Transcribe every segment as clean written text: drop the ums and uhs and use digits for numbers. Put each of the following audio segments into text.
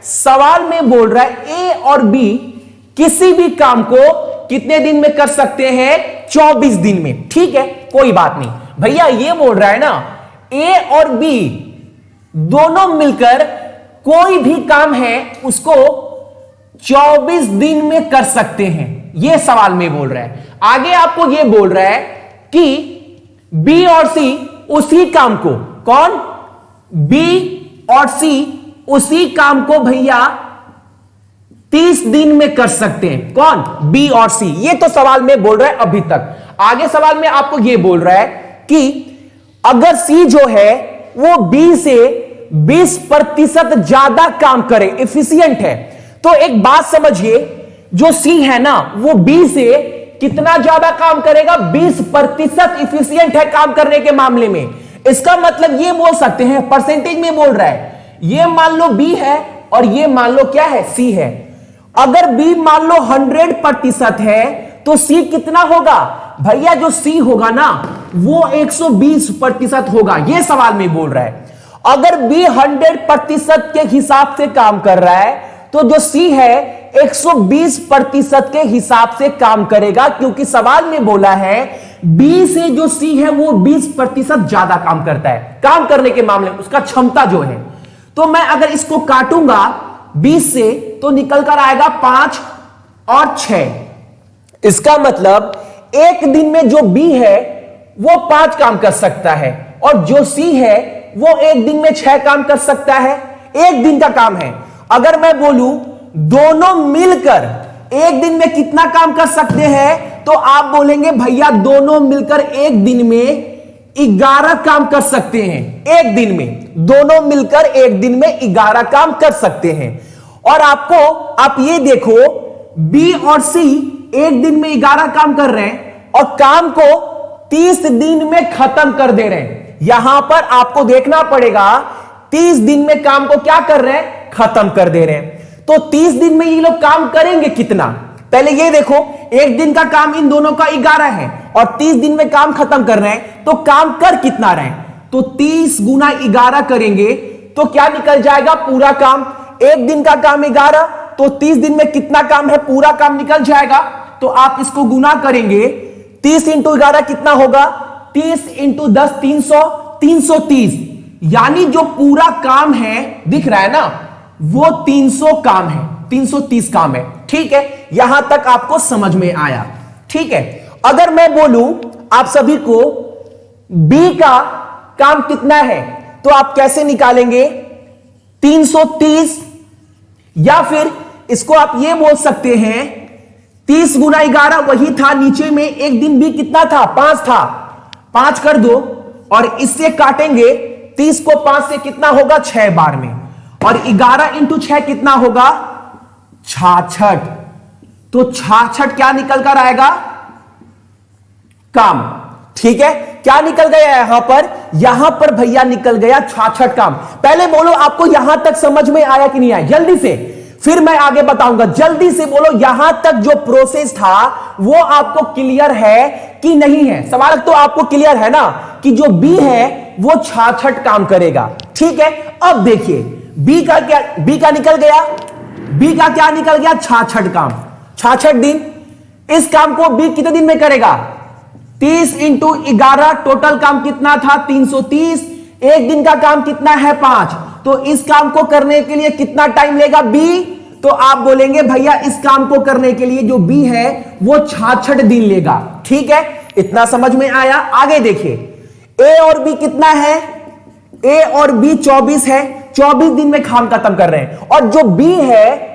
सवाल में बोल रहा है ए और बी किसी भी काम को कितने दिन में कर सकते हैं? 24 दिन में। ठीक है, कोई बात नहीं भैया, ये बोल रहा है ना ए और बी दोनों मिलकर कोई भी काम है उसको 24 दिन में कर सकते हैं, ये सवाल में बोल रहा है। आगे आपको ये बोल रहा है कि बी और सी उसी काम को, कौन? बी और सी उसी काम को भैया 30 दिन में कर सकते हैं। कौन? बी और सी। ये तो सवाल में बोल रहा है अभी तक। आगे सवाल में आपको ये बोल रहा है कि अगर सी जो है वो बी से 20% ज्यादा काम करे, इफिशिएंट है, तो एक बात समझिए, जो सी है ना वो बी से कितना ज्यादा काम करेगा? 20% इफिशिएंट है काम करने के मामले में। इसका मतलब ये बोल सकते हैं, परसेंटेज में बोल रहा है, ये मान लो बी है और ये मान लो क्या है? सी है। अगर बी मान लो 100% है तो सी कितना होगा? भैया जो सी होगा ना वो 120% होगा, ये सवाल में बोल रहा है। अगर बी 100% के हिसाब से काम कर रहा है तो जो सी है 120% के हिसाब से काम करेगा, क्योंकि सवाल में बोला है बी से जो सी है वो 20% ज्यादा काम करता है काम करने के मामले में, उसका क्षमता जो है। तो मैं अगर इसको काटूंगा 20 से तो निकल कर आएगा 5 और 6। इसका मतलब एक दिन में जो बी है वो 5 काम कर सकता है और जो सी है वो एक दिन में 6 काम कर सकता है। एक दिन का काम है। अगर मैं बोलूं दोनों मिलकर एक दिन में कितना काम कर सकते हैं, तो आप बोलेंगे भैया दोनों मिलकर एक दिन में 11 काम कर सकते हैं। एक दिन में दोनों मिलकर एक दिन में 11 काम कर सकते हैं। और आप ये देखो, बी और सी एक दिन में 11 काम कर रहे हैं और काम को 30 दिन में खत्म कर दे रहे हैं। यहां पर आपको देखना पड़ेगा 30 दिन में काम को क्या कर रहे हैं? खत्म कर दे रहे हैं। तो 30 दिन में ये लोग काम करेंगे कितना? पहले ये देखो, एक दिन का काम इन दोनों का 11 है और 30 दिन में काम खत्म कर रहे हैं, तो काम कर कितना रहे हैं? तो 30 गुना 11 करेंगे तो क्या निकल जाएगा? पूरा काम। एक दिन का काम 11 तो 30 दिन में कितना काम है? पूरा काम निकल जाएगा। तो आप इसको गुना करेंगे, 30 इंटू 11 कितना होगा? 30 इंटू 10 300, 330। यानी जो पूरा काम है, दिख रहा है ना, वो 300 काम है, 330 काम है। ठीक है, यहां तक आपको समझ में आया? ठीक है। अगर मैं बोलूं आप सभी को बी का काम कितना है, तो आप कैसे निकालेंगे? 330, या फिर इसको आप ये बोल सकते हैं 30 गुना 11 वही था, नीचे में एक दिन भी कितना था? 5 था। 5 कर दो और इससे काटेंगे 30 को 5 से कितना होगा? 6 बार में। और 11 इंटू 6 कितना होगा? 66। तो 66 क्या निकल कर आएगा? काम। ठीक है, क्या निकल गया यहां पर? यहां पर भैया निकल गया 66 काम। पहले बोलो आपको यहां तक समझ में आया कि नहीं आया? जल्दी से, फिर मैं आगे बताऊंगा। जल्दी से बोलो यहां तक जो प्रोसेस था वो आपको क्लियर है कि नहीं है? सवाल तो आपको क्लियर है ना कि जो बी है वो 66 काम करेगा। ठीक है, अब देखिए बी का क्या निकल गया? बी का क्या निकल गया? 66 काम। 66 दिन। इस काम को बी कितने दिन में करेगा? 30 इंटू 11, टोटल काम कितना था? 330। एक दिन का काम कितना है? 5। तो इस काम को करने के लिए कितना टाइम लेगा बी? तो आप बोलेंगे भैया इस काम को करने के लिए जो बी है वो 66 दिन लेगा। ठीक है, इतना समझ में आया? आगे देखिए, ए और बी कितना है? ए और बी 24 है। 24 दिन में काम खत्म कर रहे हैं। और जो बी है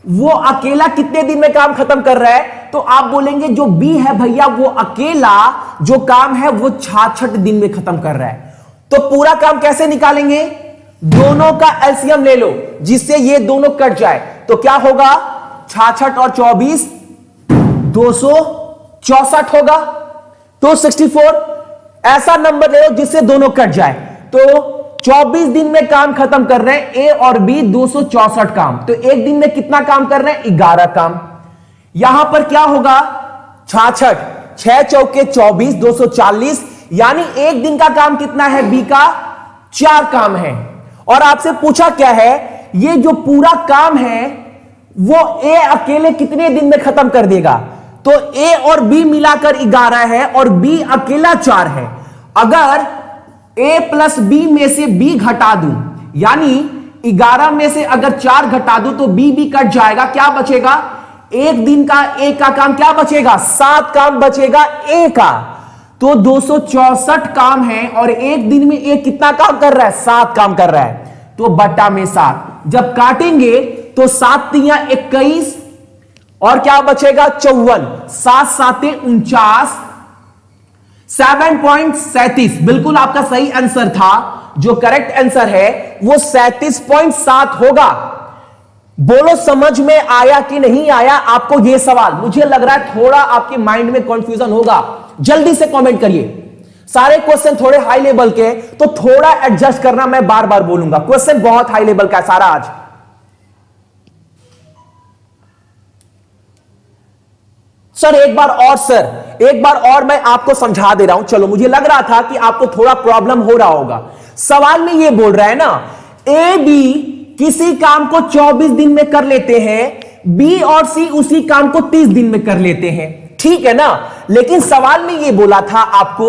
वो अकेला कितने दिन में काम खत्म कर रहा है? तो आप बोलेंगे जो बी है भैया वो अकेला जो काम है वो 66 दिन में खत्म कर रहा है। तो पूरा काम कैसे निकालेंगे? दोनों का एलसीएम ले लो जिससे ये दोनों कट जाए। तो क्या होगा? 66 और 24 264 होगा। 264 ऐसा नंबर ले लो जिससे दोनों कट जाए। तो 24 दिन में काम खत्म कर रहे हैं ए और बी, 264 काम। तो एक दिन में कितना काम कर रहे हैं? 11 काम। यहां पर क्या होगा? 66, 6 चौके 24, 240। यानी एक दिन का काम कितना है बी का? 4 काम है। और आपसे पूछा क्या है? ये जो पूरा काम है वो ए अकेले कितने दिन में खत्म कर देगा? तो ए और बी मिलाकर 11 है और बी अकेला 4 है। अगर ए प्लस बी में से बी घटा दूं, यानी 11 में से अगर 4 घटा दूं तो बी भी कट जाएगा। क्या बचेगा? एक दिन का ए का काम क्या बचेगा? 7 काम बचेगा ए का। तो 264 काम है और एक दिन में ए कितना काम कर रहा है? 7 काम कर रहा है। तो बट्टा में 7 जब काटेंगे तो 7 तियां 21 और क्या बचेगा? 54। 7 7 49, 7.37 बिल्कुल आपका सही आंसर था। जो करेक्ट आंसर है वो 37.7 होगा। बोलो समझ में आया कि नहीं आया आपको ये सवाल? मुझे लग रहा है थोड़ा आपके माइंड में कंफ्यूजन होगा। जल्दी से कमेंट करिए। सारे क्वेश्चन थोड़े हाई लेवल के, तो थोड़ा एडजस्ट करना, मैं बार बार बोलूंगा। क्वेश्चन बहुत हाई लेवल का है सारा आज। सर एक बार और मैं आपको समझा दे रहा हूं। चलो, मुझे लग रहा था कि आपको थोड़ा प्रॉब्लम हो रहा होगा। सवाल में यह बोल रहा है ना, ए बी किसी काम को 24 दिन में कर लेते हैं, बी और सी उसी काम को 30 दिन में कर लेते हैं, ठीक है ना। लेकिन सवाल में यह बोला था आपको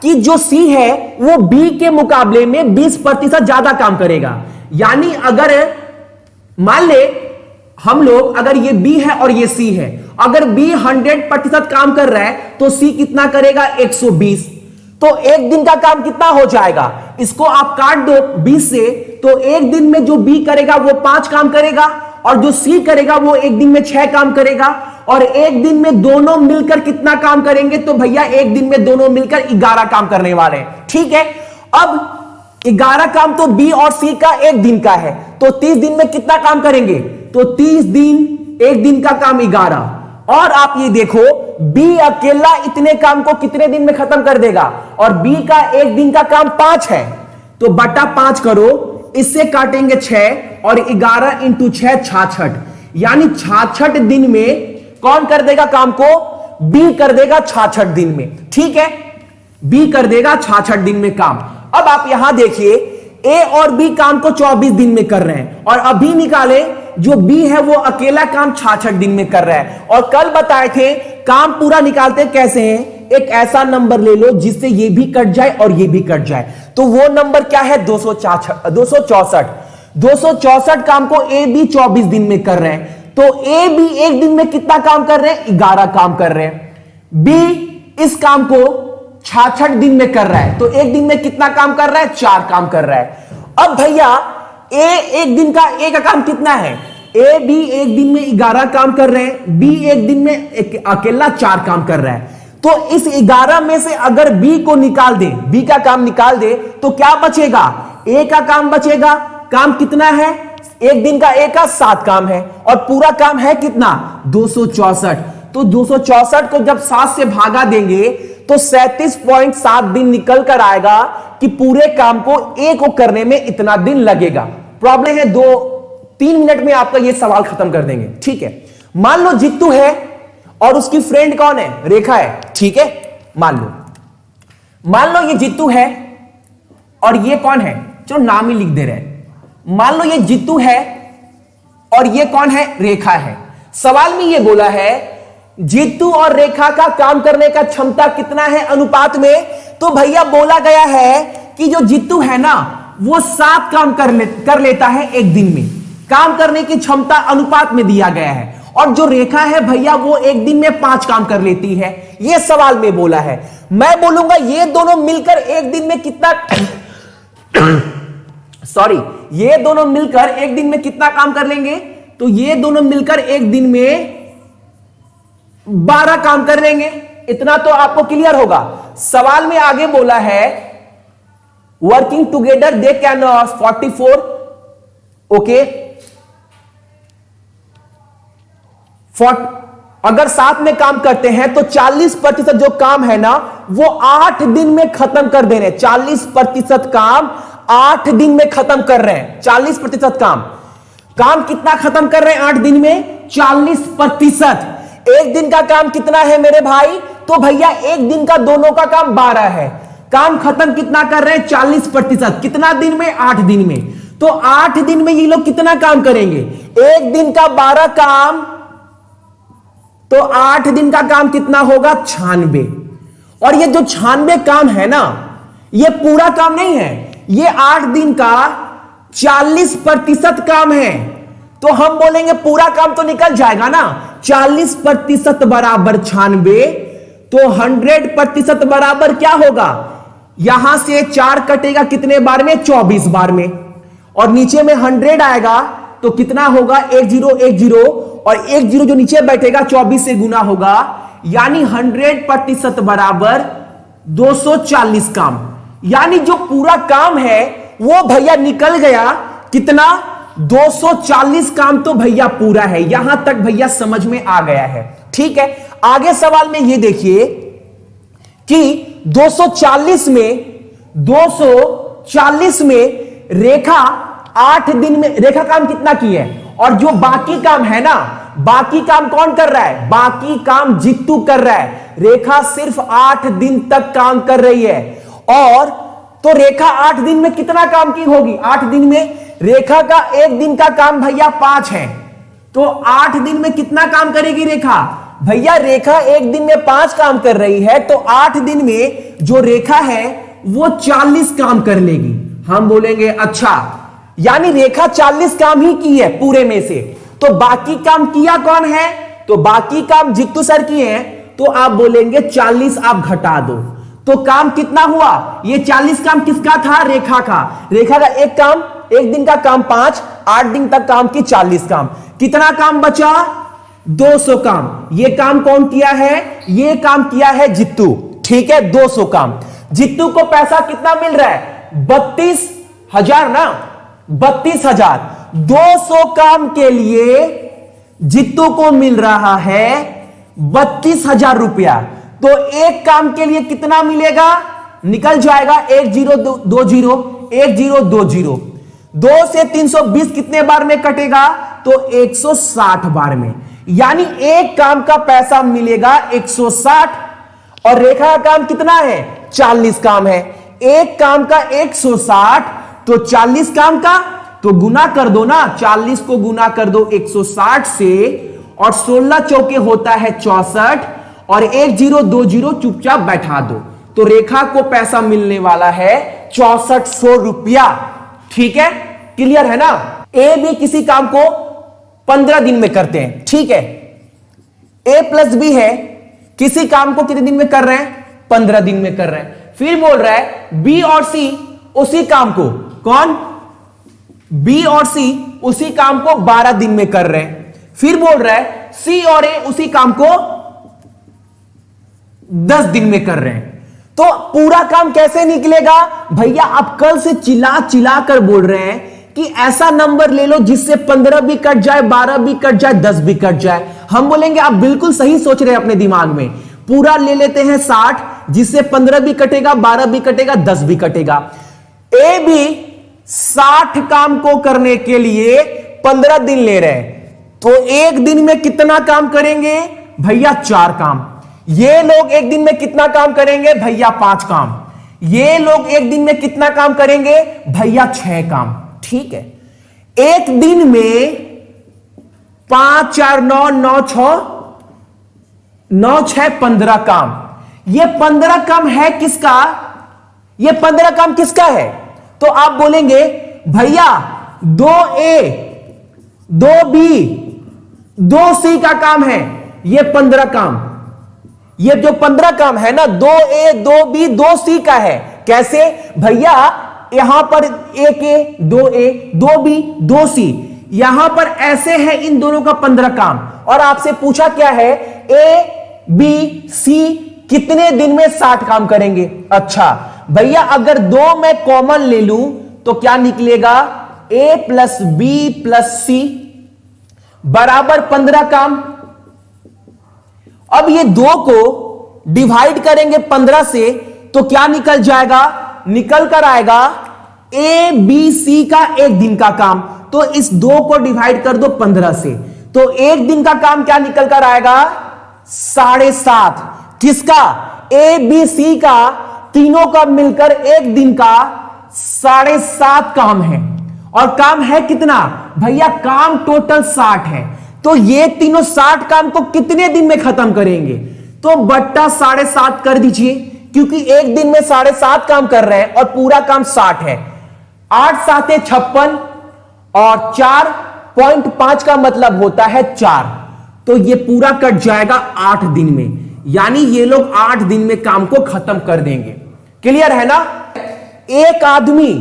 कि जो सी है वो बी के मुकाबले में 20% ज्यादा काम करेगा। यानी अगर मान ले हम लोग, अगर ये बी है और ये सी है, अगर बी 100% काम कर रहा है तो सी कितना करेगा? 120। तो एक दिन का काम कितना हो जाएगा? इसको आप काट दो 20 से, तो एक दिन में जो बी करेगा वो 5 काम करेगा और जो सी करेगा वो एक दिन में 6 काम करेगा। और एक दिन में दोनों मिलकर कितना काम करेंगे? तो भैया एक दिन में दोनों मिलकर 11 काम करने वाले हैं, ठीक है। अब 11 काम तो बी और सी का एक दिन का है, तो 30 दिन में कितना काम करेंगे? तो 30 दिन, एक दिन का काम 11। और आप ये देखो, बी अकेला इतने काम को कितने दिन में खत्म कर देगा? और बी का एक दिन का काम 5 है, तो बटा 5 करो, इससे काटेंगे 6 और 11 इंटू 6 66, यानी 66 दिन में कौन कर देगा काम को? बी कर देगा 66 दिन में, ठीक है। बी कर देगा 66 दिन में काम। अब आप यहां देखिए, ए और बी काम को 24 दिन में कर रहे हैं और अभी निकाले जो बी है वो अकेला काम 66 दिन में कर रहा है। और कल बताए थे काम पूरा निकालते कैसे हैं? एक ऐसा नंबर ले लो जिससे ये भी कट जाए और ये भी कट जाए। तो वो नंबर क्या है? 264। 264 काम को ए बी 24 दिन में कर रहे हैं, तो ए बी एक दिन में कितना काम कर रहे हैं? 11 काम कर रहे हैं। बी इस काम को 66 दिन में कर रहा है, तो एक दिन में कितना काम कर रहा है? 4 काम कर रहा है। अब भैया ए एक दिन का ए का काम कितना है? ए बी एक दिन में 11 काम कर रहे हैं, बी एक दिन में अकेला 4 काम कर रहा है। तो इस 11 में से अगर बी को निकाल दे, बी का काम निकाल दे, तो क्या बचेगा? ए का काम बचेगा। काम कितना है? एक दिन का ए का 7 काम है और पूरा काम है कितना? 264। तो 264 को जब 7 से भागा देंगे तो 37.7 दिन निकल कर आएगा कि पूरे काम को ए को करने में इतना दिन लगेगा। प्रॉब्लम है 2-3 मिनट में आपका ये सवाल खत्म कर देंगे, ठीक है। मान लो जित्तू है और उसकी फ्रेंड कौन है? रेखा है, ठीक है। मान लो ये जित्तू है और ये कौन है? चलो नाम ही लिख दे रहे हैं। मान लो ये जित्तू है और ये कौन है? रेखा है। सवाल में ये बोला है जित्तू और रेखा का काम करने का क्षमता कितना है अनुपात में? तो भैया बोला गया है कि जो जित्तू है ना वो 7 काम कर लेता है एक दिन में। काम करने की क्षमता अनुपात में दिया गया है। और जो रेखा है भैया वो एक दिन में 5 काम कर लेती है, ये सवाल में बोला है। मैं बोलूंगा ये दोनों मिलकर एक दिन में कितना ये दोनों मिलकर एक दिन में कितना काम कर लेंगे? तो ये दोनों मिलकर एक दिन में 12 काम कर लेंगे। इतना तो आपको क्लियर होगा। सवाल में आगे बोला है working together they can 44, okay. अगर साथ में काम करते हैं तो 40% जो काम है ना वो 8 दिन में खत्म कर दे रहे हैं। 40% काम 8 दिन में खत्म कर रहे हैं। 40% काम कितना खत्म कर रहे हैं 8 दिन में? 40%। एक दिन का काम कितना है मेरे भाई? तो भैया एक दिन का दोनों का काम 12 है। काम खत्म कितना कर रहे हैं? 40%। कितना दिन में? 8 दिन में। तो 8 दिन में ये लोग कितना काम करेंगे? एक दिन का 12 काम, तो 8 दिन का काम कितना होगा? 96। और ये जो 96 काम है ना, ये पूरा काम नहीं है, ये 8 दिन का 40% काम है। तो हम बोलेंगे पूरा काम तो निकल जाएगा ना, 40% बराबर 96, तो 100% बराबर क्या होगा? यहां से 4 कटेगा कितने बार में? 24 बार में। और नीचे में 100 आएगा तो कितना होगा? 1010, और 10 जो नीचे बैठेगा 24 से गुना होगा, यानी 100% बराबर 240 काम। यानी जो पूरा काम है वो भैया निकल गया कितना? 240 काम तो भैया पूरा है। यहां तक भैया समझ में आ गया है। ठीक है, आगे सवाल में ये देखिए कि 240 में रेखा 8 दिन में रेखा काम कितना की है? और जो बाकी काम है ना, बाकी काम कौन कर रहा है? बाकी काम जित्तू कर रहा है। रेखा सिर्फ 8 दिन तक काम कर रही है। और तो रेखा 8 दिन में कितना काम की होगी? 8 दिन में रेखा का एक दिन का काम भैया 5 है, तो 8 दिन में कितना काम करेगी रेखा? भैया रेखा एक दिन में 5 काम कर रही है, तो 8 दिन में जो रेखा है वो 40 काम कर लेगी। हम बोलेंगे अच्छा, यानी रेखा 40 काम ही की है पूरे में से, तो बाकी काम किया कौन है? तो बाकी काम जित्तू सर किए हैं, तो आप बोलेंगे 40 आप घटा दो। तो काम कितना हुआ? ये 40 काम किसका था? रेखा का। रेखा का एक काम, एक दिन का काम 5, 8 दिन तक काम की 40 काम। कितना काम बचा? 200 काम। ये काम कौन किया है? ये काम किया है जित्तू। ठीक है, 200 काम। जित्तू को पैसा कितना मिल रहा है? 32,000 ना, 32,000। 200 काम के लिए जित्तू को मिल रहा है 32,000 रुपया। तो एक काम के लिए कितना मिलेगा? निकल जाएगा 1020, 1020। 2 से 320 कितने बार में कटेगा? तो 160 बार में। यानी एक काम का पैसा मिलेगा 160। और रेखा का काम कितना है? 40 काम है। एक काम का 160, तो 40 काम का तो गुना कर दो ना, 40 को गुना कर दो 160 से, और 16 चौके होता है 64, और 1020 चुपचाप बैठा दो। तो रेखा को पैसा मिलने वाला है 6400 रुपया। ठीक है, क्लियर है ना? ए भी किसी काम को 15 दिन में करते हैं। ठीक है, ए प्लस बी है, किसी काम को कितने दिन में कर रहे हैं? 15 दिन में कर रहे हैं। फिर बोल रहा है बी और सी उसी काम को, कौन? बी और सी उसी काम को 12 दिन में कर रहे हैं। फिर बोल रहा है सी और ए उसी काम को 10 दिन में कर रहे हैं। तो पूरा काम कैसे निकलेगा? भैया आप कल से चिल्ला चिल्ला कर बोल रहे हैं कि ऐसा नंबर ले लो जिससे 15 भी कट जाए, 12 भी कट जाए, 10 भी कट जाए। हम बोलेंगे आप बिल्कुल सही सोच रहे हैं अपने दिमाग में। पूरा ले लेते हैं 60, जिससे 15 भी कटेगा, 12 भी कटेगा, 10 भी कटेगा। ए भी 60 काम को करने के लिए 15 दिन ले रहे हैं, तो एक दिन में कितना काम करेंगे? भैया 4 काम। ये लोग एक दिन में कितना काम करेंगे? भैया 5 काम। ये लोग एक दिन में कितना काम करेंगे? भैया 6 काम। ठीक है, एक दिन में 5 4 9 9 6 9 6 15 काम। ये 15 काम है किसका? ये 15 काम किसका है? तो आप बोलेंगे भैया 2A 2B 2C का काम है। ये 15 काम, ये जो 15 काम है ना, 2A 2B 2C का है। कैसे? भैया यहां पर 1A 2A 2B 2C, यहां पर ऐसे है इन दोनों का 15 काम। और आपसे पूछा क्या है? A B C कितने दिन में 60 काम करेंगे? अच्छा भैया अगर 2 मैं कॉमन ले लूं तो क्या निकलेगा? A plus B plus C बराबर 15 काम। अब ये 2 को डिवाइड करेंगे 15 से तो क्या निकल जाएगा? निकल कर आएगा A B C का एक दिन का काम। तो इस 2 को डिवाइड कर दो 15 से, तो एक दिन का काम क्या निकल कर आएगा? 7.5। किसका? A B C का तीनों का मिलकर एक दिन का 7.5 काम है। और काम है कितना भैया? काम टोटल 60 है। तो ये तीनों 60 काम को कितने दिन में खत्म करेंगे? तो बट्टा 7.5 कर दीजिए, क्योंकि एक दिन में 7.5 काम कर रहे हैं और पूरा काम 60 है। 8 7 56 और 4.5 का मतलब होता है 4। तो ये पूरा कट जाएगा 8 दिन में, यानी ये लोग 8 दिन में काम को खत्म कर देंगे। क्लियर है ना? एक आदमी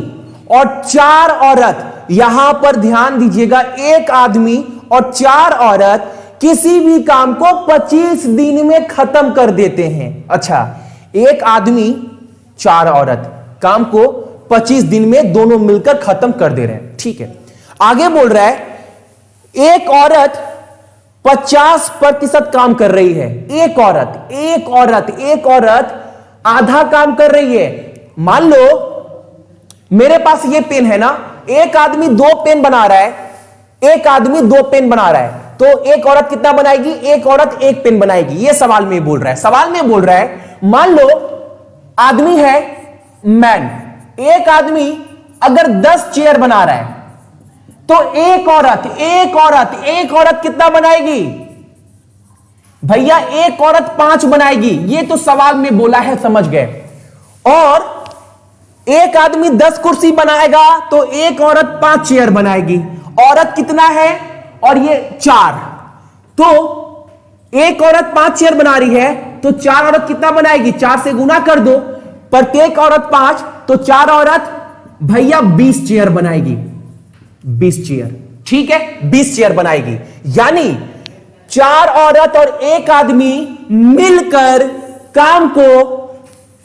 और 4 औरत, यहां पर ध्यान दीजिएगा, एक आदमी और 4 औरत किसी भी काम को 25 दिन में खत्म कर देते हैं। अच्छा, एक आदमी 4 औरत काम को 25 दिन में दोनों मिलकर खत्म कर दे रहे हैं। ठीक है, आगे बोल रहा है एक औरत 50% काम कर रही है। एक औरत आधा काम कर रही है। मान लो मेरे पास ये पेन है ना, एक आदमी 2 पेन बना रहा है, एक आदमी 2 पेन बना रहा है, तो एक औरत कितना बनाएगी? एक औरत 1 पेन बनाएगी। ये सवाल में बोल रहा है। सवाल में बोल रहा है मान लो आदमी है मैन, एक आदमी अगर 10 चेयर बना रहा है, तो एक औरत कितना बनाएगी भैया? एक औरत 5 बनाएगी। ये तो सवाल में बोला है, समझ गए। और एक आदमी 10 कुर्सी बनाएगा तो एक औरत 5 चेयर बनाएगी। औरत कितना है? और ये 4। तो एक औरत 5 चेयर बना रही है, तो 4 औरत कितना बनाएगी? 4 से गुना कर दो, प्रत्येक औरत 5, तो 4 औरत भैया 20 चेयर बनाएगी। 20 चेयर, ठीक है, 20 चेयर बनाएगी। यानी 4 औरत और एक आदमी मिलकर काम को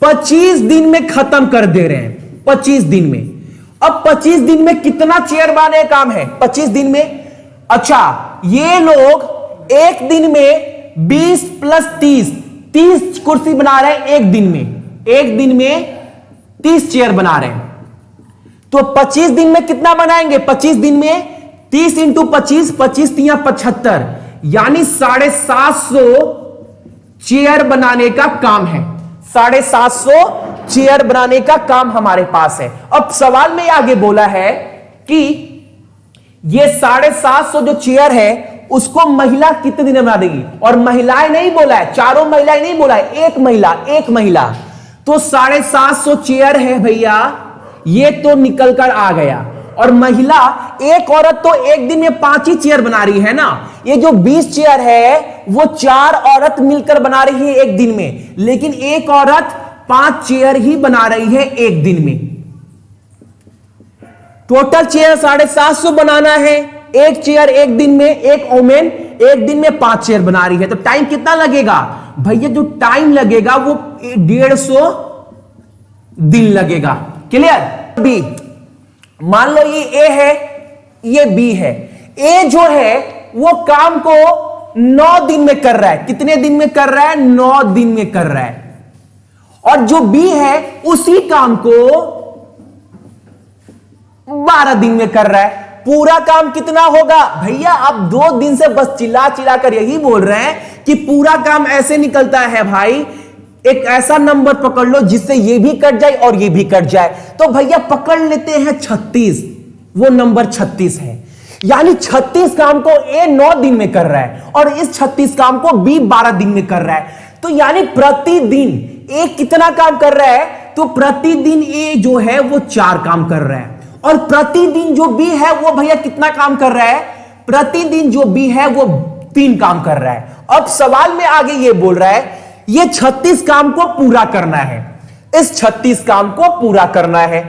25 दिन में खत्म कर दे रहे हैं। 25 दिन में। अब 25 दिन में कितना चेयर बनाने का काम है? 25 दिन में, अच्छा, ये लोग एक दिन में 20 + 30 कुर्सी बना रहे हैं। एक दिन में 30 चेयर बना रहे हैं। तो 25 दिन में कितना बनाएंगे? 25 दिन में 30 × 25, 25 × 75, यानी 750 चेयर बनाने का काम है। 750 चेयर बनाने का काम हमारे पास है। अब सवाल में आगे बोला है कि ये 750 जो चेयर है उसको महिला कितने दिन में बना देगी? और महिलाएं नहीं बोला है, चारों महिलाएं नहीं बोला है, एक महिला। तो 750 चेयर है भैया, ये तो निकल कर आ गया। और महिला, एक औरत तो एक दिन में 5 ही चेयर बना रही है ना। ये जो 20 चेयर है वो 4 औरत मिलकर बना रही है एक दिन में, लेकिन एक औरत 5 चेयर ही बना रही है एक दिन में। टोटल चेयर 750 बनाना है। एक चेयर एक दिन में, एक वोमेन एक दिन में 5 चेयर बना रही है, तो टाइम कितना लगेगा भैया? जो टाइम लगेगा वो 150 दिन लगेगा। क्लियर? बी, मान लो ये ए है, ये बी है। ए जो है वो काम को 9 दिन में कर रहा है। कितने दिन में कर रहा है? 9 दिन में कर रहा है। और जो बी है उसी काम को 12 दिन में कर रहा है। पूरा काम कितना होगा भैया? आप 2 दिन से बस चिल्ला कर यही बोल रहे हैं कि पूरा काम ऐसे निकलता है भाई। एक ऐसा नंबर पकड़ लो जिससे ये भी कट जाए और ये भी कट जाए। तो भैया पकड़ लेते हैं 36, वो नंबर 36 है। यानी 36 काम को ए 9 दिन में कर रहा है और इस 36 काम को बी 12 दिन में कर रहा है। तो यानी प्रतिदिन ए कितना काम कर रहा है? तो प्रतिदिन ए जो है वो 4 काम कर रहा है। और प्रतिदिन जो बी है वो भैया कितना काम कर रहा है? प्रतिदिन जो बी है वो 3 काम कर रहा है। अब सवाल में आगे ये बोल रहा है ये 36 काम को पूरा करना है। इस 36 काम को पूरा करना है।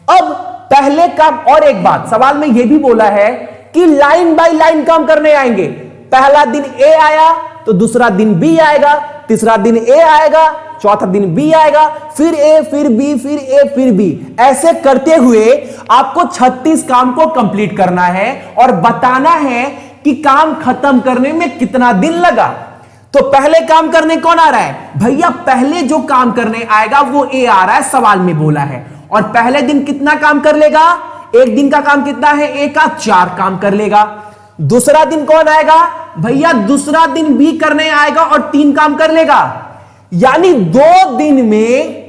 अब पहले काम, और एक बात सवाल में यह भी बोला है कि लाइन बाय लाइन काम करने आएंगे। पहला दिन ए आया तो दूसरा दिन बी आएगा, तीसरा दिन ए आएगा, चौथा दिन बी आएगा, फिर ए, फिर बी, फिर ए, फिर बी। ऐसे करते हुए आपको 36 काम को कंप्लीट करना है और बताना है कि काम खत्म करने में कितना दिन लगा। तो पहले काम करने कौन आ रहा है भैया? पहले जो काम करने आएगा वो ए आ रहा है, सवाल में बोला है। और पहले दिन कितना काम कर लेगा? एक दिन का काम कितना है? ए का 4 काम कर लेगा। दूसरा दिन कौन आएगा भैया? दूसरा दिन बी करने आएगा और 3 काम कर लेगा। यानी 2 दिन में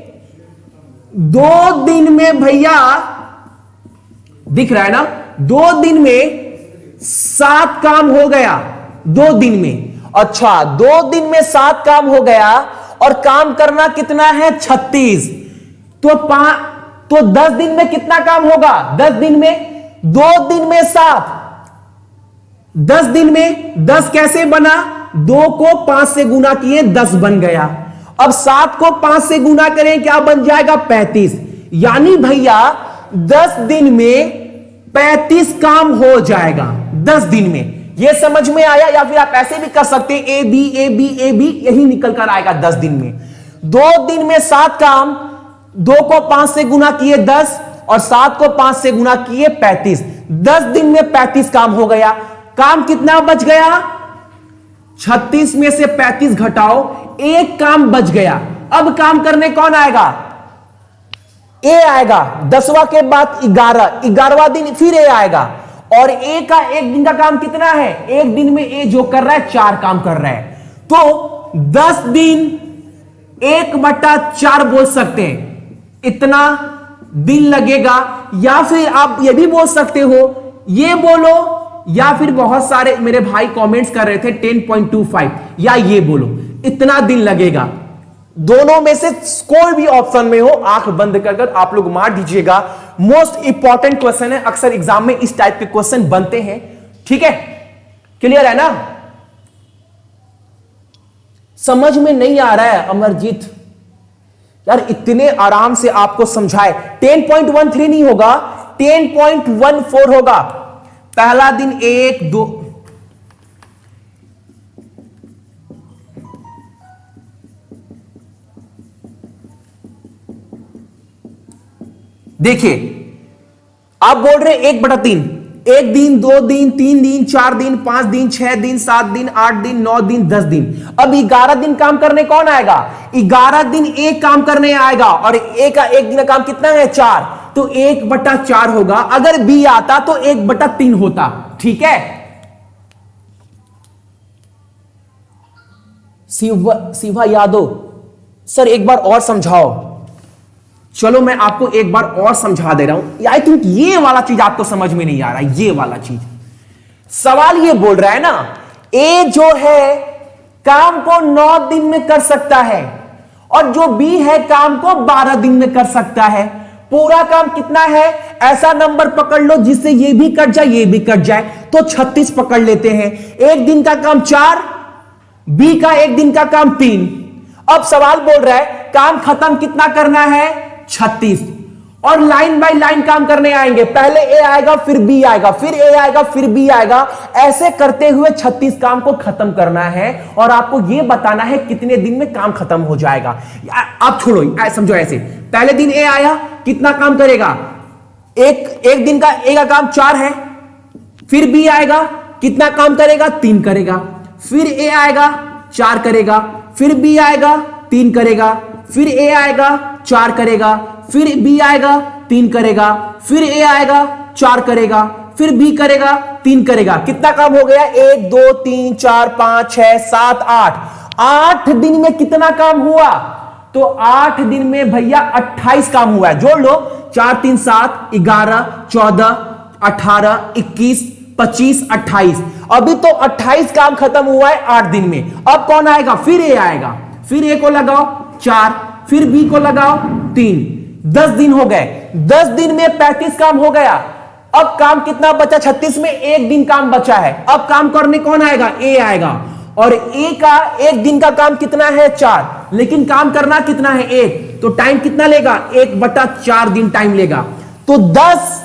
2 दिन में भैया दिख रहा है ना, 2 दिन में 7 काम हो गया। 2 दिन में, अच्छा 2 दिन में 7 काम हो गया और काम करना कितना है 36। तो 10 दिन में कितना काम होगा? 10 दिन में 2 दिन में 7, 10 दिन में 10 कैसे बना? 2 को 5 से गुना किए 10 बन गया। अब 7 को 5 से गुना करें क्या बन जाएगा? 35। यानी भैया 10 दिन में 35 काम हो जाएगा 10 दिन में। यह समझ में आया? या फिर आप ऐसे भी कर सकते हैं A B A B A B, यही निकल कर आएगा 10 दिन में। 2 दिन में 7 काम, 2 को 5 से गुना किए 10 और 7 को 5 से गुना किए 35। 10 दिन में 35 काम हो गया। काम कितना बच गया? 36 में से 35 घटाओ, 1 काम बच गया। अब काम करने कौन आएगा? ए आएगा। 10वां के बाद 11, 11वां दिन फिर ए आएगा। और ए का 1 दिन का काम कितना है? 1 दिन में ए जो कर रहा है 4 काम कर रहा है। तो 10 दिन 1/4 बोल सकते हैं, इतना दिन लगेगा। या फिर आप ये भी बोल सकते हो, ये बोलो, या फिर बहुत सारे मेरे भाई कमेंट्स कर रहे थे 10.25, या ये बोलो इतना दिन लगेगा। दोनों में से कोई भी ऑप्शन में हो, आंख बंद कर आप लोग मार दीजिएगा। मोस्ट इंपॉर्टेंट क्वेश्चन है, अक्सर एग्जाम में इस टाइप के क्वेश्चन बनते हैं। ठीक है, क्लियर है ना? समझ में नहीं आ रहा है अमरजीत? यार इतने आराम से आपको समझाए। 10.13 नहीं होगा, 10.14 होगा। पहला दिन 1 2, देखिए आप बोल रहे 1/3, 1 दिन 2 दिन 3 दिन 4 दिन 5 दिन 6 दिन 7 दिन 8 दिन 9 दिन 10 दिन। अब 11 दिन काम करने कौन आएगा? 11 दिन एक काम करने आएगा और ए का 1 दिन का काम कितना है? 4, तो 1/4 होगा। अगर बी आता तो 1/3 होता। ठीक है, शिवा यादव सर एक बार और समझाओ। चलो मैं आपको एक बार और समझा दे रहा हूं। आई थिंक ये वाला चीज आपको समझ में नहीं आ रहा। ये वाला चीज सवाल ये बोल रहा है ना, ए जो है काम को 9 दिन में कर सकता है और जो बी है काम को 12 दिन में कर सकता है। पूरा काम कितना है? ऐसा नंबर पकड़ लो जिससे ये भी कट जाए ये भी कट जाए, तो 36 पकड़ लेते हैं। 1 दिन का काम 4, बी का 1 दिन का काम 3। अब सवाल बोल रहा है काम खत्म कितना करना है? 36। और लाइन बाय लाइन काम करने आएंगे। पहले ए आएगा, फिर बी आएगा, फिर ए आएगा, फिर बी आएगा। ऐसे करते हुए 36 काम को खत्म करना है और आपको यह बताना है कितने दिन में काम खत्म हो जाएगा। आप छोड़ो, समझो ऐसे। पहले दिन ए आया, कितना काम करेगा? एक दिन का ए का काम 4 है। फिर बी आएगा, कितना काम करेगा? 3 करेगा। फिर ए आएगा, 4 करेगा। फिर बी आएगा, 3 करेगा। फिर ए आएगा, 4 करेगा। फिर बी आएगा, 3 करेगा। फिर ए आएगा, 4 करेगा। फिर बी करेगा, 3 करेगा। कितना काम हो गया? 1 2 3 4 5 6 7 8। 8 दिन में कितना काम हुआ? तो 8 दिन में भैया 28 काम हुआ है। जोड़ लो, 4 3 7 11 14 18 21 25 28। अभी तो 28 काम खत्म हुआ है 8 दिन में। अब कौन आएगा? फिर ए आएगा। फिर ए को लगाओ 4, फिर बी को लगाओ 3। 10 दिन हो गए। 10 दिन में 35 काम हो गया। अब काम कितना बचा? 36 में 1 दिन काम बचा है। अब काम करने कौन आएगा? ए आएगा। और ए का 1 दिन का काम कितना है? 4, लेकिन काम करना कितना है? 1। तो टाइम कितना लेगा? 1/4 दिन टाइम लेगा। तो 10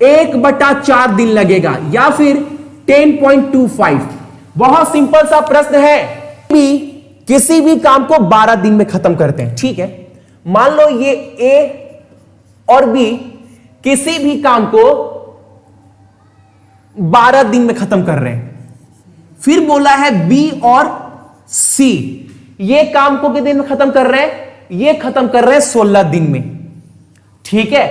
1/4 दिन लगेगा, या फिर 10.25। बहुत सिंपल सा प्रश्न है। किसी भी काम को 12 दिन में खत्म करते हैं। ठीक है, मान लो ये ए और बी किसी भी काम को 12 दिन में खत्म कर रहे हैं। फिर बोला है बी और सी ये काम को कितने दिन में खत्म कर रहे हैं? ये खत्म कर रहे हैं 16 दिन में। ठीक है,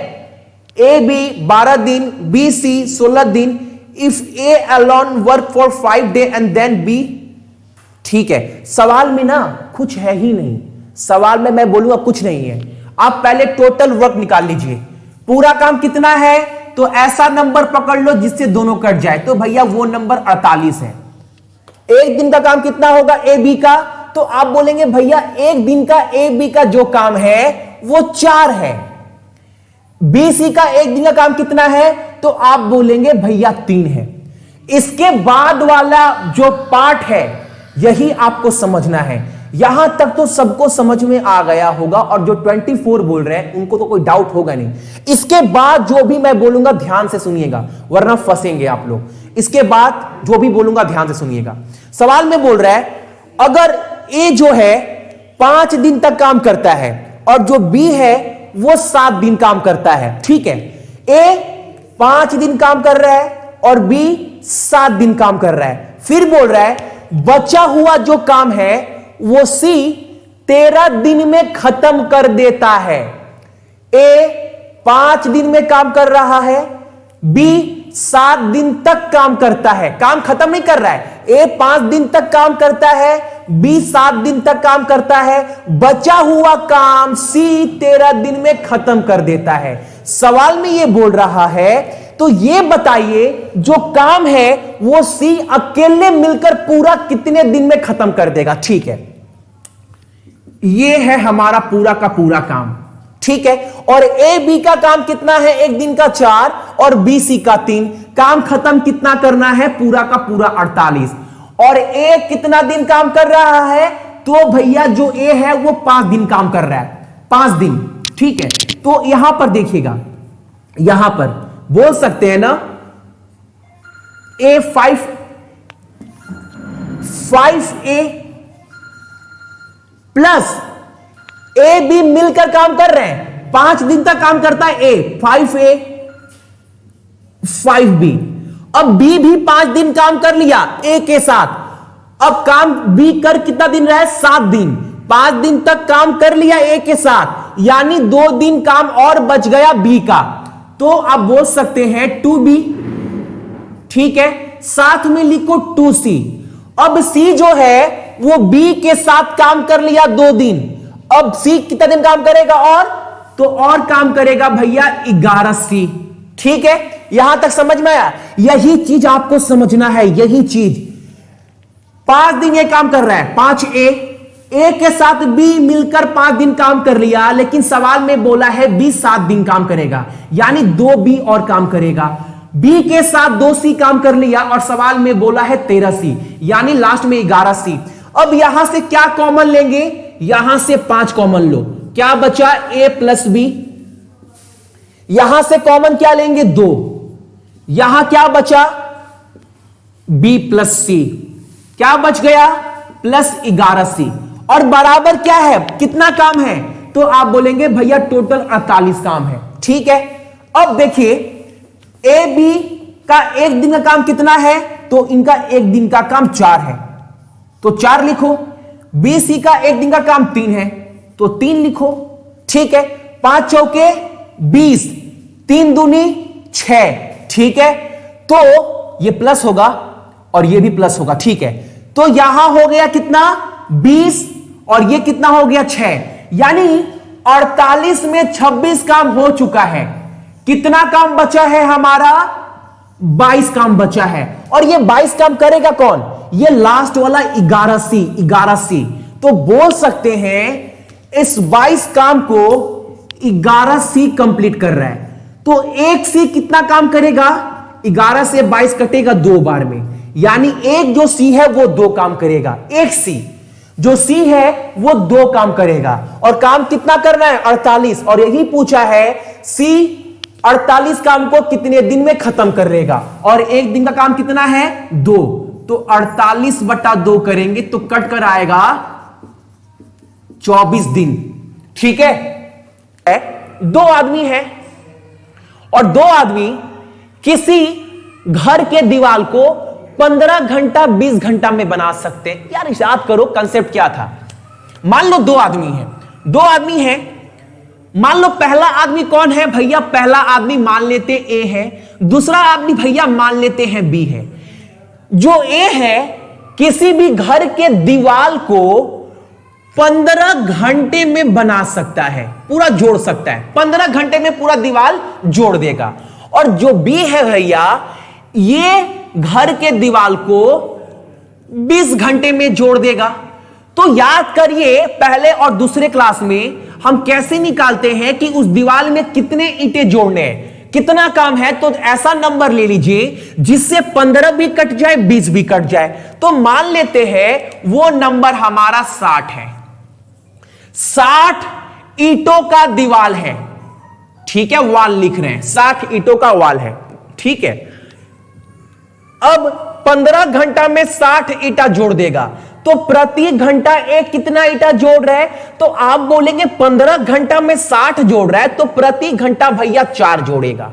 ए बी 12 दिन, बी सी 16 दिन। If A alone work for 5 day and then B. ठीक है, सवाल में ना कुछ है ही नहीं। सवाल में मैं बोलूंगा कुछ नहीं है। आप पहले टोटल वर्क निकाल लीजिए। पूरा काम कितना है, तो ऐसा नंबर पकड़ लो जिससे दोनों कट जाए, तो भैया वो नंबर 48 है। एक दिन का काम कितना होगा ए बी का, तो आप बोलेंगे भैया एक दिन का ए बी का जो काम है वो 4 है। बी सी का एक दिन का काम कितना है, तो आप बोलेंगे भैया 3 है। इसके बाद वाला जो पार्ट है यही आपको समझना है। यहां तक तो सबको समझ में आ गया होगा, और जो 24 बोल रहे हैं उनको तो कोई डाउट होगा नहीं। इसके बाद जो भी मैं बोलूंगा ध्यान से सुनिएगा, वरना फंसेंगे आप लोग। इसके बाद जो भी बोलूंगा ध्यान से सुनिएगा। सवाल में बोल रहा है अगर ए जो है 5 दिन तक काम करता है और जो बी है वो 7 दिन काम करता है, ठीक है। ए 5 दिन काम कर रहा है और बी 7 दिन काम कर रहा है। फिर बोल रहा है बचा हुआ जो काम है वो सी 13 दिन में खत्म कर देता है। ए 5 दिन में काम कर रहा है, बी 7 दिन तक काम करता है, काम खत्म नहीं कर रहा है। ए 5 दिन तक काम करता है, बी 7 दिन तक काम करता है, बचा हुआ काम सी 13 दिन में खत्म कर देता है। सवाल में यह बोल रहा है तो यह बताइए जो काम है वो सी अकेले मिलकर पूरा कितने दिन में खत्म कर देगा। ठीक है, यह है हमारा पूरा का पूरा काम, ठीक है। और ए बी का काम कितना है, एक दिन का 4 और बी सी का 3। काम खत्म कितना करना है, पूरा का पूरा 48। और ए कितना दिन काम कर रहा है, तो भैया जो ए है वो 5 दिन काम कर रहा है, 5 दिन, ठीक है। तो यहां पर देखिएगा, यहां पर बोल सकते हैं ना ए 5A प्लस ए बी मिलकर काम कर रहे हैं, 5 दिन तक काम करता है ए, 5A 5B। अब बी भी 5 दिन काम कर लिया ए के साथ। अब काम बी कर कितना दिन रहा है, 7 दिन। 5 दिन तक काम कर लिया ए के साथ, यानी 2 दिन काम और बच गया बी का। तो आप बोल सकते हैं 2B, ठीक है। साथ में लिखो 2C। अब C जो है वो B के साथ काम कर लिया 2 दिन। अब C कितना दिन काम करेगा, और तो और काम करेगा भैया 11C, ठीक है। यहां तक समझ में आया। यही चीज आपको समझना है, यही चीज। 5 दिन ये काम कर रहा है, 5A, ए के साथ बी मिलकर 5 दिन काम कर लिया, लेकिन सवाल में बोला है बी 7 दिन काम करेगा, यानी 2B और काम करेगा। बी के साथ 2C काम कर लिया और सवाल में बोला है 13C, यानी लास्ट में 11C। अब यहां से क्या कॉमन लेंगे, यहां से 5 कॉमन लो, क्या बचा A प्लस बी। यहां से कॉमन क्या लेंगे, 2। यहां क्या बचा, B प्लस C, क्या बच गया, प्लस 11C। और बराबर क्या है, कितना काम है, तो आप बोलेंगे भैया टोटल 48 काम है, ठीक है। अब देखिए ए बी का एक दिन का काम कितना है, तो इनका एक दिन का काम 4 है, तो 4 लिखो। बी सी का एक दिन का काम 3 है, तो 3 लिखो, ठीक है। 5 चौके 20, 3 दूनी 6, ठीक है। तो ये प्लस होगा और ये भी प्लस होगा, ठीक है। तो यहां हो गया कितना, 20, और ये कितना हो गया 6, यानी 48 में 26 काम हो चुका है। कितना काम बचा है हमारा, 22 काम बचा है। और ये 22 काम करेगा कौन, ये लास्ट वाला 11C। तो बोल सकते हैं इस 22 काम को 11C कंप्लीट कर रहा है। तो 1C कितना काम करेगा, 11 से 22 कटेगा 2 बार में, यानी एक जो C है वो 2 काम करेगा। एक C जो C है वो 2 काम करेगा, और काम कितना करना है, 48। और यही पूछा है C 48 काम को कितने दिन में खत्म कर लेगा, और एक दिन का काम कितना है, 2। तो 48/2 करेंगे तो कट कर आएगा 24 दिन, ठीक है। 2 आदमी है और 2 आदमी किसी घर के दीवार को 15 घंटा 20 घंटा में बना सकते हैं। यार याद करो कंसेप्ट क्या था। मान लो 2 आदमी हैं, 2 आदमी हैं। मान लो पहला आदमी कौन है भैया, पहला आदमी मान लेते ए है, दूसरा आदमी भैया मान लेते हैं बी है। जो ए है किसी भी घर के दीवार को 15 घंटे में बना सकता है, पूरा जोड़ सकता है, 15 घंटे में पूरा दीवार जोड़ देगा। और जो बी है भैया, ये घर के दीवार को 20 घंटे में जोड़ देगा। तो याद करिए पहले और दूसरे क्लास में हम कैसे निकालते हैं कि उस दीवार में कितने ईंटें जोड़ने हैं, कितना काम है। तो ऐसा नंबर ले लीजिए जिससे 15 भी कट जाए, 20 भी कट जाए। तो मान लेते हैं वो नंबर हमारा 60 है। 60 ईंटों का दीवार है, ठीक है, वाल लिख रहे हैं, 60 ईंटों का वाल है, ठीक है। अब 15 घंटा में 60 ईंटा जोड़ देगा, तो प्रति घंटा एक कितना ईंटा जोड़ रहा है? तो आप बोलेंगे 15 घंटा में 60 जोड़ रहा है, तो प्रति घंटा भैया 4 जोड़ेगा।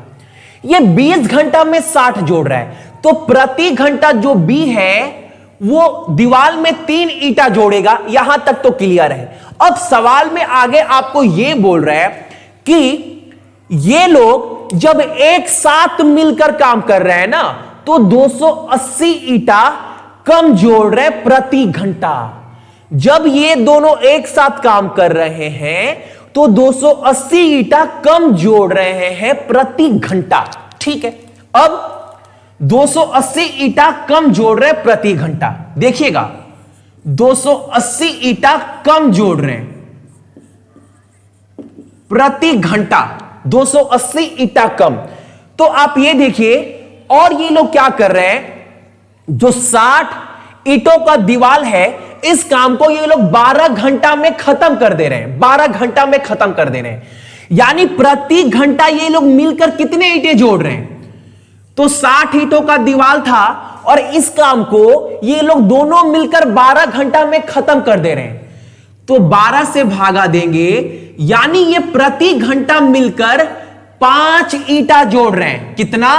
ये 20 घंटा में 60 जोड़ रहा है, तो प्रति घंटा जो बी है वो दीवार में 3 ईंटा जोड़ेगा। यहां तक तो क्लियर है। अब सवाल में आगे आपको यह बोल रहा है कि ये लोग जब एक साथ मिलकर काम कर रहे हैं ना, तो 280 ईंटा कम जोड़ रहे प्रति घंटा। जब ये दोनों एक साथ काम कर रहे हैं तो 280 ईंटा कम जोड़ रहे हैं प्रति घंटा, ठीक है। अब 280 ईंटा कम जोड़ रहे हैं प्रति घंटा। देखिएगा 280 ईंटा कम जोड़ रहे हैं प्रति घंटा, 280 ईंटा कम। तो आप ये देखिए, और ये लोग क्या कर रहे हैं, जो 60 ईंटों का दीवार है, इस काम को ये लोग 12 घंटा में खत्म कर दे रहे हैं, 12 घंटा में खत्म कर दे रहे हैं। यानी प्रति घंटा ये लोग मिलकर कितने ईंटें जोड़ रहे हैं? तो 60 ईंटों का दीवार था और इस काम को ये लोग दोनों मिलकर 12 घंटा में खत्म कर दे रहे हैं। तो 12 से भागा देंगे, यानी ये प्रति घंटा मिलकर 5 ईंटा जोड़ रहे हैं। कितना?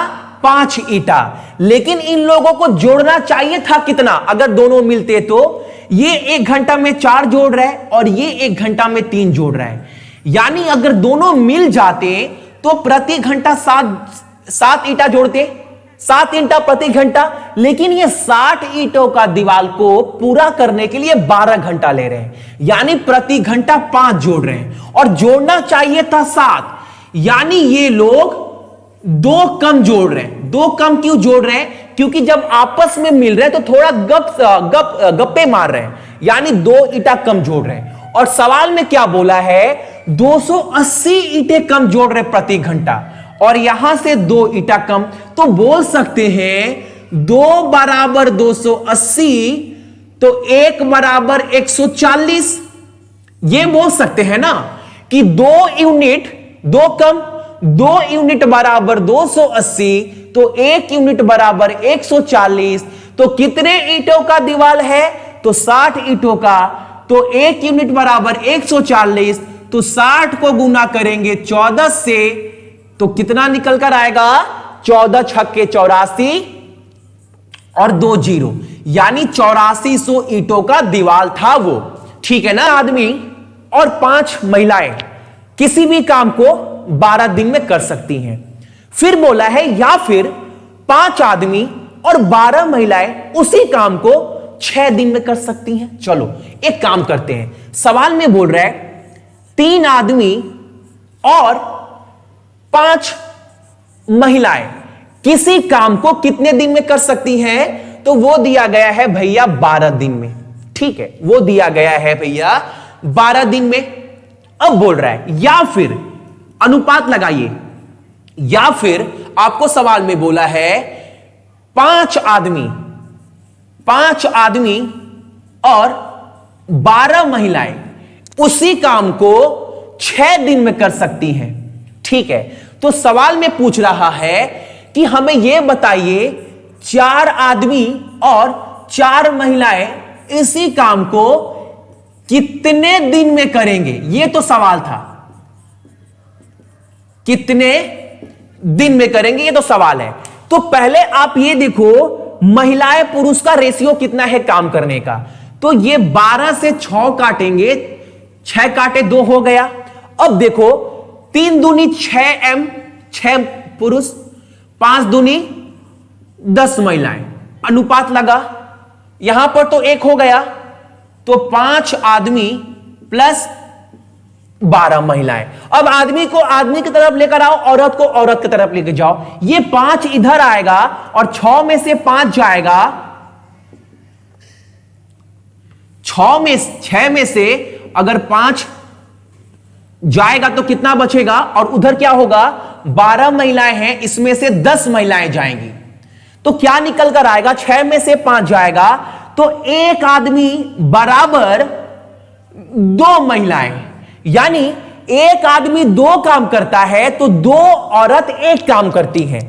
5 ईंटा। लेकिन इन लोगों को जोड़ना चाहिए था कितना अगर दोनों मिलते? तो ये 1 घंटा में 4 जोड़ रहा है और ये 1 घंटा में 3 जोड़ रहा है। यानी अगर दोनों मिल जाते तो प्रति घंटा 7 ईंटा जोड़ते, 7 ईंटा प्रति घंटा। लेकिन ये 60 ईंटों का दीवार को पूरा करने के लिए 12 घंटा ले रहे हैं, यानी प्रति घंटा 5 जोड़ रहे हैं और जोड़ना चाहिए था 7। यानी ये लोग 2 कम जोड़ रहे हैं। 2 कम क्यों जोड़ रहे हैं? क्योंकि जब आपस में मिल रहे हैं तो थोड़ा गप्पे मार रहे हैं, यानी 2 ईंटा कम जोड़ रहे हैं। और सवाल में क्या बोला है? 280 ईंटें कम जोड़ रहे प्रति घंटा और यहां से 2 ईंटा कम। तो बोल सकते हैं 2 बराबर 280 तो 1 बराबर 140। ये बोल सकते हैं ना कि 2 यूनिट 2 कम, 2 यूनिट बराबर 280 तो 1 यूनिट बराबर 140। तो कितने ईंटों का दीवार है? तो 60 ईंटों का। तो 1 यूनिट बराबर 140, तो 60 को गुना करेंगे 14 से तो कितना निकल कर आएगा? 14 छक्के 84 और 2 जीरो, यानी 8400 ईंटों का दीवार था वो, ठीक है ना। आदमी और 5 महिलाएं किसी भी काम को 12 दिन में कर सकती हैं। फिर बोला है या फिर 5 आदमी और 12 महिलाएं उसी काम को 6 दिन में कर सकती हैं। चलो एक काम करते हैं। सवाल में बोल रहा है 3 आदमी और 5 महिलाएं किसी काम को कितने दिन में कर सकती हैं? तो वो दिया गया है भैया 12 दिन में, ठीक है, वो दिया गया है भैया 12 दिन में। अब बोल रहा है या फिर अनुपात लगाइए, या फिर आपको सवाल में बोला है 5 आदमी और 12 महिलाएं उसी काम को 6 दिन में कर सकती हैं, ठीक है। तो सवाल में पूछ रहा है कि हमें यह बताइए 4 आदमी और 4 महिलाएं इसी काम को कितने दिन में करेंगे? यह तो सवाल था, कितने दिन में करेंगे, ये तो सवाल है। तो पहले आप ये देखो महिलाएं पुरुष का रेशियो कितना है काम करने का। तो ये 12 से 6 काटेंगे, 6 काटे 2 हो गया। अब देखो 3 दूनी 6M, 6 पुरुष, 5 दूनी 10 महिलाएं, अनुपात लगा, यहां पर तो 1 हो गया। तो 5 आदमी प्लस 12 महिलाएं। अब आदमी को आदमी की तरफ लेकर आओ, औरत को औरत की तरफ लेकर जाओ। ये 5 इधर आएगा और 6 में से 5 जाएगा, 6 में से अगर 5 जाएगा तो कितना बचेगा, और उधर क्या होगा, 12 महिलाएं हैं, इसमें से 10 महिलाएं जाएंगी। तो क्या निकल कर आएगा, 6 में से 5 जाएगा तो एक आदमी बराबर 2 महिलाएं, यानी एक आदमी 2 काम करता है तो 2 औरत 1 काम करती है।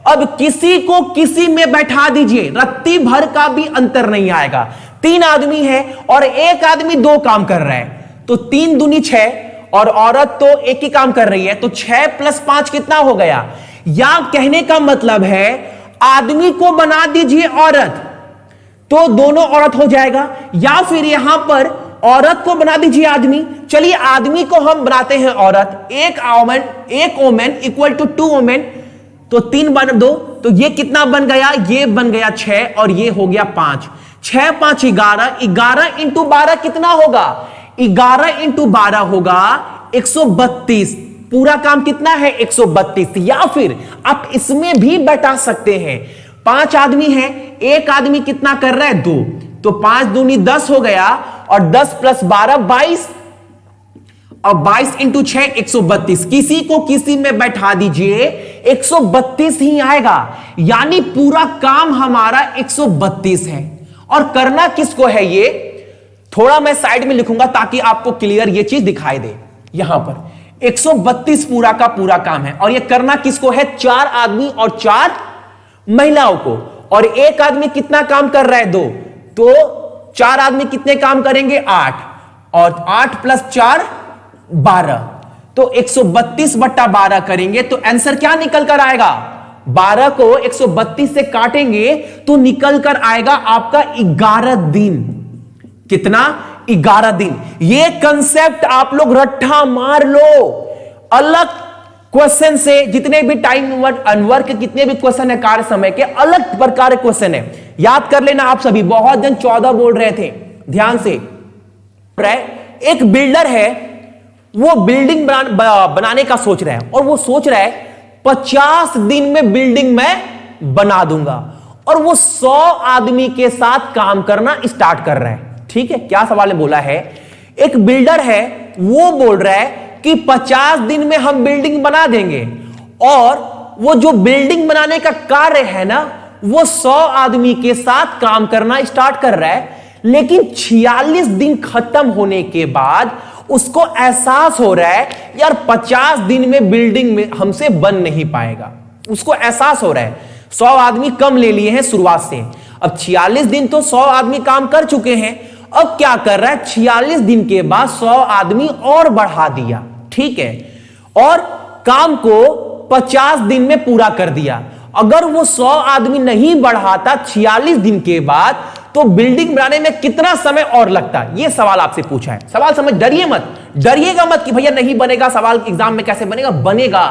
अब किसी को किसी में बैठा दीजिए, रत्ती भर का भी अंतर नहीं आएगा। 3 आदमी है और एक आदमी 2 काम कर रहा है, तो 3 दूनी 6 और औरत तो 1 ही काम कर रही है, तो 6 + 5 कितना हो गया। या कहने का मतलब है आदमी को बना दीजिए औरत तो दोनों औरत हो जाएगा, या फिर यहां पर औरत को बना दीजिए आदमी। चलिए आदमी को हम बनाते हैं औरत, एक ओमेन इक्वल टू 2 ओमेन, तो 3 बन 2, तो ये कितना बन गया, ये बन गया 6 और ये हो गया 5। 6 × 5 11, 11 × 12 कितना होगा, 11 × 12 होगा 132। पूरा काम कितना है, 132। या फिर आप इसमें भी बैठा सकते हैं, 5 आदमी हैं, एक आदमी कितना कर रहा है, 2, तो 5 दूनी 10 हो गया और 10 + 12 22, और 22 × 6 132। किसी को किसी में बैठा दीजिए 132 ही आएगा, यानी पूरा काम हमारा 132 है। और करना किसको है, ये थोड़ा मैं साइड में लिखूंगा ताकि आपको क्लियर ये चीज दिखाई दे। यहां पर 132 पूरा का पूरा काम है, और ये करना किसको है, 4 आदमी और 4 महिलाओं को। और एक आदमी कितना काम कर रहा है, 2, तो 4 आदमी कितने काम करेंगे, 8, और 8 + 4 12, तो 132/12 करेंगे तो आंसर क्या निकल कर आएगा, 12 को 132 से काटेंगे तो निकल कर आएगा आपका 11 दिन। कितना, 11 दिन। ये कंसेप्ट आप लोग रट्टा मार लो, अलग क्वेश्चन से, जितने भी टाइम अनवर्क के कितने भी क्वेश्चन है कार्य समय के, अलग प्रकार के क्वेश्चन है, याद कर लेना आप सभी। बहुत जन 14 बोल रहे थे, ध्यान से। एक बिल्डर है, वो बिल्डिंग बनाने का सोच रहा है, और वो सोच रहा है 50 दिन में बिल्डिंग मैं बना दूंगा, और वो 100 आदमी के साथ काम करना स्टार्ट कर रहा है। ठीक है, क्या सवाल ने बोला है, एक बिल्डर है, वो बोल रहा है कि 50 दिन में हम बिल्डिंग बना देंगे, और वो जो बिल्डिंग बनाने का कार्य है ना, वो 100 आदमी के साथ काम करना स्टार्ट कर रहा है। लेकिन 46 दिन खत्म होने के बाद उसको एहसास हो रहा है यार 50 दिन में बिल्डिंग में हमसे बन नहीं पाएगा। उसको एहसास हो रहा है 100 आदमी कम ले लिए हैं शुरुआत से, अब 46 दिन तो 100 आदमी काम कर चुके हैं, अब क्या कर रहा है 46 दिन के बाद 100 आदमी और बढ़ा दिया। ठीक है, और काम को 50 दिन में पूरा कर दिया। अगर वो 100 आदमी नहीं बढ़ाता 46 दिन के बाद तो बिल्डिंग बनाने में कितना समय और लगता, ये सवाल आपसे पूछा है। सवाल समझ, डरिए मत, डरिएगा मत कि भैया नहीं बनेगा सवाल एग्जाम में, कैसे बनेगा, बनेगा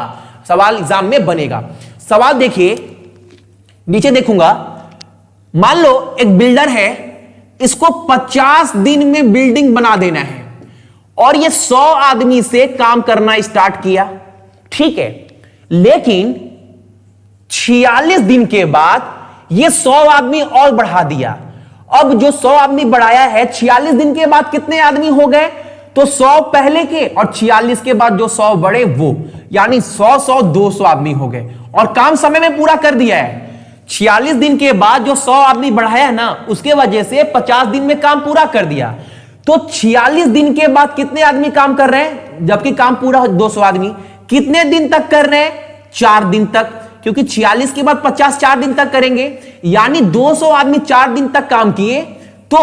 सवाल एग्जाम में बनेगा। सवाल देखिए, नीचे देखूंगा, मान लो एक बिल्डर है, इसको 50 दिन में बिल्डिंग बना देना है, और ये 100 आदमी से काम करना स्टार्ट किया। ठीक है, लेकिन 46 दिन के बाद ये 100 आदमी और बढ़ा दिया। अब जो 100 आदमी बढ़ाया है 46 दिन के बाद कितने आदमी हो गए, तो 100 पहले के और 46 के बाद जो 100 बढ़े वो, यानी 100 200 आदमी हो गए, और काम समय में पूरा कर दिया है। 46 दिन के बाद जो 100 आदमी बढ़ाया ना, उसके वजह से 50 दिन में काम पूरा कर दिया। तो 46 दिन के बाद कितने आदमी काम कर रहे हैं, जबकि काम पूरा 200 आदमी कितने दिन तक कर रहे हैं, 4 दिन तक, क्योंकि 46 के बाद 50 4 दिन तक करेंगे, यानी 200 आदमी 4 दिन तक काम किए। तो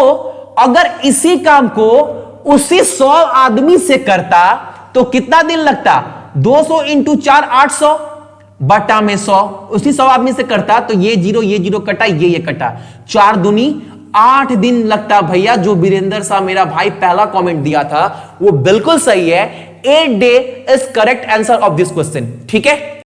अगर इसी काम को उसी 100 आदमी से करता तो कितना दिन लगता, 200 × 4 800 बटा में 100, उसी 100 आदमी से करता तो ये जीरो कटा, ये कटा, 4 दूनी 8 दिन लगता। भैया जो वीरेंद्र साहब मेरा भाई पहला कमेंट दिया था वो बिल्कुल सही है, 8 day is correct answer of this question. ठीक है।